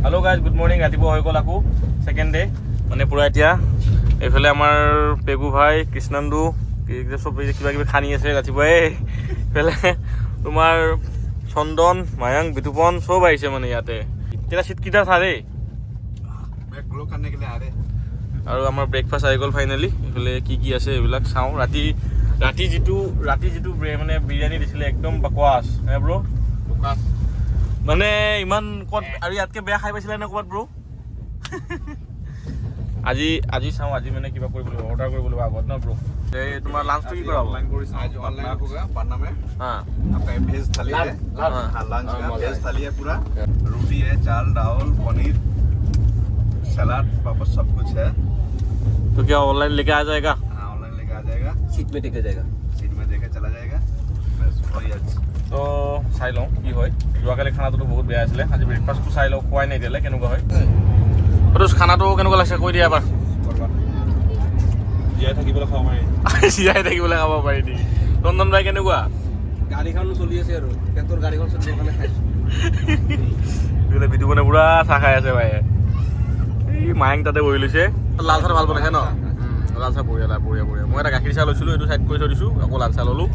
Hello guys good morning रातिपुवा হৈ গ'ল আকৌ সেকেন্ড ডে মানে পুৰা এতিয়া এইফালে আমাৰ পেগু ভাই কৃষ্ণান্দু সব কিবা কিবি খানি আছে ৰাতিপুৱাই এইফালে তোমাৰ চন্দন মায়াং বিতুপন সব আহিছে মানে ইয়াতে তেৰা সিট কিটা থাকে बैग ग्लो करने के लिए आ रहे আৰু আমাৰ ব্ৰেকফাষ্ট আহি গ'ল ফাইনালি এইফালে কি আছে এইবিলাক চাওঁ ৰাতি যিটো মানে বিৰিয়ানী দিছিলে একদম বাকৱাস হে ব্ৰ लुकास মানে ইমান কত আৰু ইয়াতকে বেয়া খাই পাইছিলা নে ক'ত ব্ৰ আজি চাওঁ আজি মানে কিবা কৰিব লাগিব অৰ্ডাৰ কৰিব লাগিব আগত ন ব্ৰ এই তোমাৰ লাঞ্চটো কি কৰা ऑनलाइन करी आज ऑनलाइन होगा पटना में हां आपका वेज थाली है हाँ लंच का वेज थाली है पूरा रोटी है चावल चावल पनीर सलाद पापड़ सब कुछ है तो क्या ऑनलाइन लेके आ जाएगा हाँ ऑनलाइन लेके आ जाएगा सीट में टिके जाएगा सीट में देकर चला जाएगा बस वही अच्छा তো চাই লওঁ কি হয় যোৱাকালি খানাটো বহুত বেয়া আছিলে আজি ব্ৰেকফাষ্টটো চাই লওঁ খোৱাই নাই দিলে কেনেকুৱা হয় আৰু খানাটো কেনেকুৱা লাগিছে কৈ দিয়া এবাৰ জীয়াই থাকিবলৈ খাব পাৰি জীয়াই থাকিবলৈ খাব পাৰি নেকি নন্দন ভাই কেনেকুৱা গাড়ীখন চলি আছে আৰু পেটৰ গাড়ীখন চলিবৰ কাৰণে খাইছো এইফালে বিটু মানে পুৰা চাহ খাই আছে ভাই এই মায়েং তাতে বহি লৈছে লাল চাহ ভাল বনাইছে ন লাল চাহ বঢ়িয়া মই এটা গাখীৰ চাহ লৈছিলোঁ এইটো চাইড কৰি থৈ দিছোঁ আকৌ লাল চাহ ল'লোঁ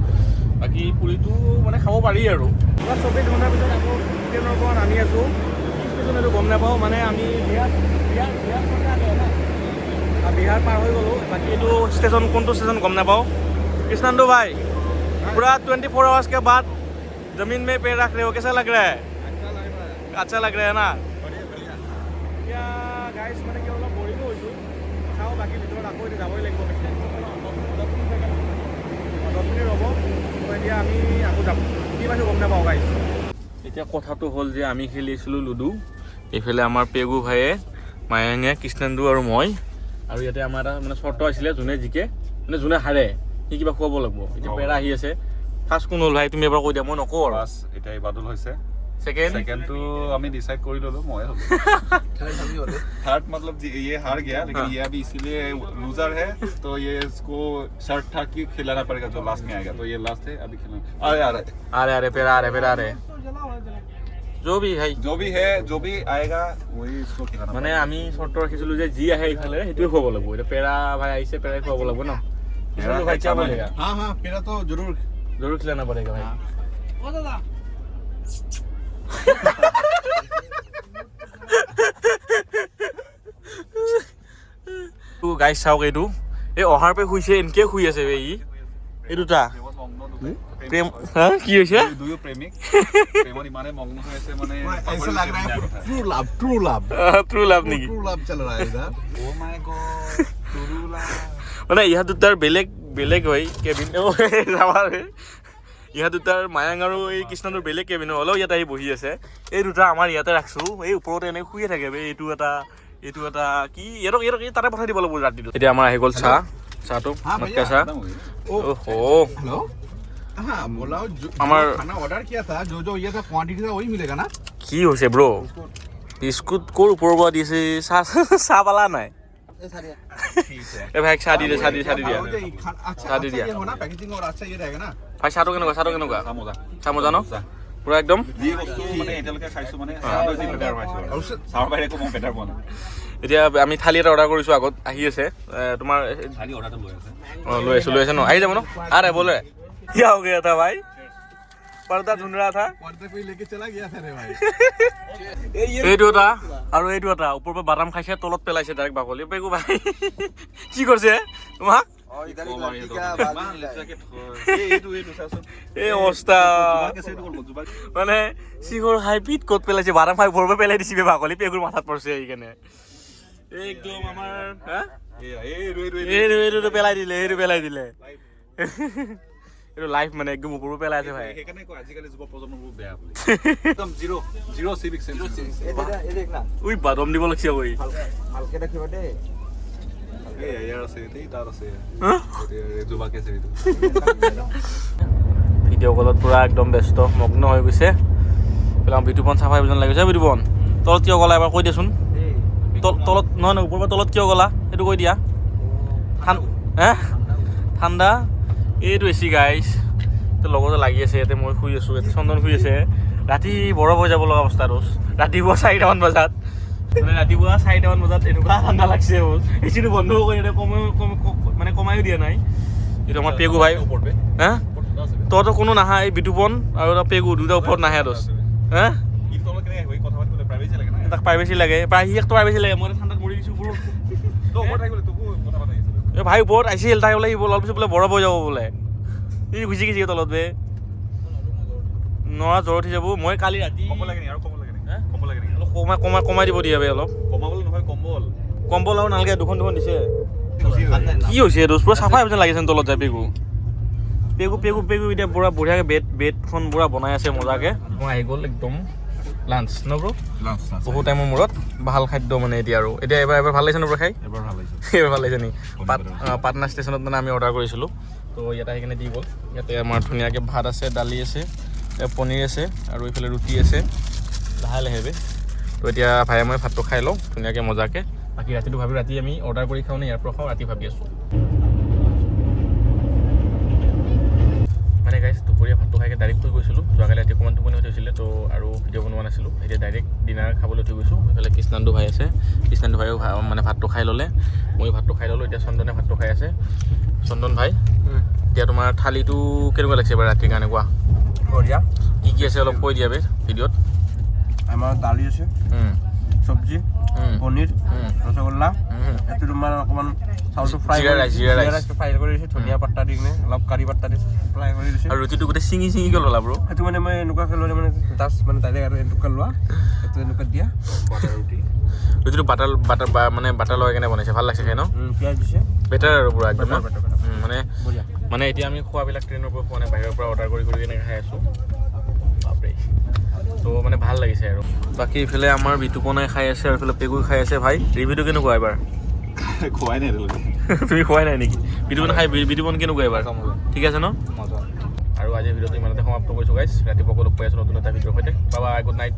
বাকী পুৰিটো মানে খাব পাৰি আৰু 24 ঘণ্টাৰ পিছত আকৌ ট্ৰেইনৰ পৰা নামি আছোঁ ষ্টেচন এইটো গম নাপাওঁ মানে আমি বিহাৰ পাৰ হৈ গ'লোঁ বাকী এইটো ষ্টেচন কোনটো ষ্টেচন গম নাপাওঁ कृष्णांदु भाई पूरा 24 आवर्स के बाद जमीन में पैर रख रहे हो कैसा लग रहा है अच्छा लग रहा है ना এতিয়া গাইজ মানে কি অলপ বৰিং হৈছোঁ চাওঁ বাকী ভিতৰত আকৌ এতিয়া যাবই লাগিব 10 মিনিট ৰ'ব এতিয়া আমি আকৌ যাম কি পাইছোঁ গম নাপাওঁ গাইজ এতিয়া কথাটো হ'ল যে আমি খেলি আছিলোঁ লুডু এইফালে আমাৰ পেগু ভাইয়ে মায়াঙে কৃষ্ণান্দু আৰু মই আৰু ইয়াতে আমাৰ এটা মানে চৰ্ত আছিলে যোনে জিকে মানে যোনে হাৰে সি কিবা খুৱাব লাগিব এতিয়া পেৰা আহি আছে ফাৰ্ষ্ট কোন হ'ল ভাই তুমি এবাৰ কৈ দিয়া মই নকওঁ আৰু বাস এটা বাদল হৈছে सेकंड तो हमें डिसाइड कर लो मैं थर्ड मतलब ये हार गया लेकिन ये अभी इसीलिए लूजर है तो ये इसको शर्ट था कि खिलाना पड़ेगा जो लास्ट में आएगा तो ये लास्ट है अभी खिलाना अरे पेरा आ रहे जो भी आएगा वही इसको खिलाना মানে আমি শর্ত রাখিছিলো যে জি আহে ইফালে হেতুই খুৱাব লাগিব এটা পেৰা ভাই আহিছে পেৰাই খুৱাব লাগিব ন किसी भाई क्या बोलेगा हाँ पेरा तो जरूर खिलाना पड़ेगा भाई ओ दादा তো গাইজ চাওক এইটো এই অহাৰ পে শুইছে এনেকে শুই আছে বে এই দুটা প্ৰেম হা কি হৈছে দুয়ো প্ৰেমিক প্ৰেমত ইমানে মগ্ন হৈ আছে মানে ऐसा लग रहा है ट्रू लव নেকি ट्रू लव चल रहा है इधर oh my God true love মানে ইহা দুটাৰ বেলেগ হয় কেবিন ইহা দুটাৰ মায়াং আৰু এই কৃষ্ণান্দুৰ বেলেগ কেবিন হ'লেও ইয়াত আহি বহি আছে এই দুটা আমাৰ ইয়াতে ৰাখছোঁ এই ওপৰতে এনেকৈ শুয়ে থাকে এইটো এটা কি ইয়াক তাতে পঠাই দিব লাগিব ৰাতিটো এতিয়া আমাৰ আহি গ'ল চাহটো মটকা চাহ ओहो हेलो हाँ बोला हमार खाना ऑर्डर किया था जो ये था क्वांटिटी था वही मिलेगा ना কি হৈছে ব্ৰ বিস্কুট ক'ৰ ওপৰৰ পৰা দিছে চাহ পালা নাই ভাই চাহ দি দিয়া अच्छा ये हो ना पैकेजिंग और अच्छा ये रहेगा ना ভাই চাহটো কেনেকুৱা চাহ মজা ন পুৰা একদম ये वस्तु মানে এটালৈকে খাইছো মানে চাহটো যি বেটাৰ পাইছো আৰু চাহৰ বাহিৰে একো মই বেটাৰ পোৱা নাই এতিয়া আমি থালি এটা অৰ্ডাৰ কৰিছোঁ আগত আহি আছে তোমাৰ থালি অৰ্ডাৰটো লৈ আছে ন আহি যাব ন আৰে बोले क्या हो गया था भाई पर्दा ढूंढ रहा था पर्दा कोई लेके चला गया था रे भाई এইটো এটা আৰু এইটো এটা ওপৰৰ পৰা বাদাম খাইছে তলত পেলাইছে ডাইৰেক্ট বাকলি পেগু ভাই কি কৰিছে তোমাক এই অৱস্থা মানে চিঙৰ খাই পিত ক'ত পেলাইছে বাদাম খাই ভৰব পেলাই দিছে বাকলি পেগুৰ মাথাত পৰিছে সেইকাৰণে একদম আমাৰ এইটো পেলাই দিলে এইটো লাইফ মানে একদম ওপৰৰ পেলাই আছে ভাই সেইকাৰণে কয় আজিকালি যুৱ প্ৰজন্মবোৰ বেয়া বুলি একদম জিৰ' সিভিক সেন্স এই দেখ না উই বাদম দিব লাগছে ঐ ভালকে দেখিবা দে এই ইয়াৰ আছে এই তাৰ আছে যুৱাকে আছে এইটো ভিডিঅ' কলত পুৰা একদম ব্যস্ত মগ্ন হৈ গৈছে পেলাম বিটুপন চাফাই যেন লাগিছে বিটুপন তলত কিয় গ'লা এবাৰ কৈ দিয়াচোন তলত নহয় ওপৰৰ পৰা তলত কিয় গ'লা সেইটো কৈ দিয়া ঠাণ্ডা এইটো এচি গাইজ তো লগতে লাগি আছে ইয়াতে মই শুই আছোঁ ইয়াতে চন্দন শুই আছে ৰাতি বৰফ হৈ যাব লগা অৱস্থা ৰোজ ৰাতিপুৱা 4টামান বজাত মানে ৰাতিপুৱা 4টামান বজাত এনেকুৱা ঠাণ্ডা লাগছে এচিটো বন্ধ কৰি মানে কমায়ো দিয়া নাই। এইটো আমাৰ পেগু ভাই হা তহঁতৰ কোনো নাহা এই বিতুপন আৰু এটা পেগু দুটা ওপৰত নাহে দোষ হা তাক প্ৰাইভেচি লাগে সিয়াকতো প্ৰাইভেচি লাগে মই ঠাণ্ডাত মৰি দিছোঁ ওপৰত এই ভাই ওপৰত আহিছিল তাই বোলে অলপ পিছত বোলে বৰফ হৈ যাব বোলে ই গুচি গৈছে তলত বে নৰা জ্বৰ উঠি যাব মই কালি ৰাতি কমাই দিব দিয়া বে অলপ কম্বল আৰু নালাগে দুখন দিছে কি হৈছে দোষ পুৰা চাফা যেন লাগিছে তলত যায় পেগু এতিয়া পুৰা বঢ়িয়াকৈ বেডখন পুৰা বনাই আছে মজাকৈ মই আহি গ'ল একদম লাঞ্চ ন ব্ৰ বহুত টাইমৰ মূৰত ভাল খাদ্য মানে এতিয়া আৰু এতিয়া এবাৰ ভাল লাগিছে ন ব্ৰ খাই এবাৰ ভাল লাগিছে নি পাটনা ষ্টেচনত মানে আমি অৰ্ডাৰ কৰিছিলোঁ তো ইয়াতে আহি কিনে দি গ'ল ইয়াতে আমাৰ ধুনীয়াকৈ ভাত আছে দালি আছে পনীৰ আছে আৰু এইফালে ৰুটি আছে লাহে লাহে বে তো এতিয়া ভাই মই ভাতটো খাই লওঁ ধুনীয়াকৈ মজাকৈ বাকী ৰাতিটো ভাবি ৰাতি আমি অৰ্ডাৰ কৰি খাওঁ নে ইয়াৰ পৰা খাওঁ ৰাতি ভাবি আছোঁ মানে গাইছ দুপৰীয়া ভাতটো খাইকৈ ডাইৰেক্ট শুই গৈছিলোঁ যোৱাকালি ৰাতি অকণমান টোপনি হৈ থৈছিলে তো আৰু ভিডিঅ' বনোৱা নাছিলোঁ এতিয়া ডাইৰেক্ট ডিনাৰ খাবলৈ উঠি গৈছোঁ এইফালে কৃষ্ণান্দু ভাই আছে কৃষ্ণান্দু ভাইও মানে ভাতটো খাই ল'লে ময়ো ভাতটো খাই ল'লোঁ এতিয়া চন্দনে ভাতটো খাই আছে চন্দন ভাই এতিয়া তোমাৰ থালিটো কেনেকুৱা লাগিছে এবাৰ ৰাতিৰ কাৰণে কোৱা বঢ়িয়া কি আছে অলপ কৈ দিয়া বে ভিডিঅ'ত আমাৰ দালি আছে চব্জি পনীৰ ৰসগোল্লা এইটো তোমাৰ অকণমান চাউলটো জিৰা ৰাইচ ফ্ৰাই কৰি দিছে ধনিয়া পাত্তা দি কিনে অলপ কাৰি পাত্তা দি ফ্ৰাই কৰি দিছে আৰু ৰুটিটো গোটেই চিঙি ল'লা ব্ৰ সেইটো মানে মই এনেকুৱাকৈ ল'লে মানে জাষ্ট মানে ডাইৰেক্ট আৰু এনেকুৱা লোৱা সেইটো এনেকুৱা দিয়া ৰুটিটো বাটাৰ লগাই কেনে বনাইছে ভাল লাগিছে খাই ন পিঁয়াজ দিছে বেটাৰ আৰু পুৰা একদম বঢ়িয়া মানে এতিয়া আমি খোৱাবিলাক ট্ৰেইনৰ পৰা খোৱা নাই বাহিৰৰ পৰা অৰ্ডাৰ কৰি কেনে খাই আছোঁ বাপৰে তো মানে ভাল লাগিছে আৰু বাকী ইফালে আমাৰ বিতুপনাই খাই আছে আৰু ইফালে পেগু খাই আছে ভাই ৰিভিউটো কেনেকুৱা এবাৰ খোৱাই নাই তুমি খোৱাই নাই নেকি বিতুপন খাই বিতুপন কেনেকুৱা এবাৰ ঠিক আছে ন আৰু আজিৰ ভিডিঅ'টো ইমানতে সমাপ্ত কৰিছোঁ গাইছ ৰাতিপুৱা লগ পাই আছোঁ নতুন এটা ভিডিঅ'ৰ সৈতে বাই গুড নাইট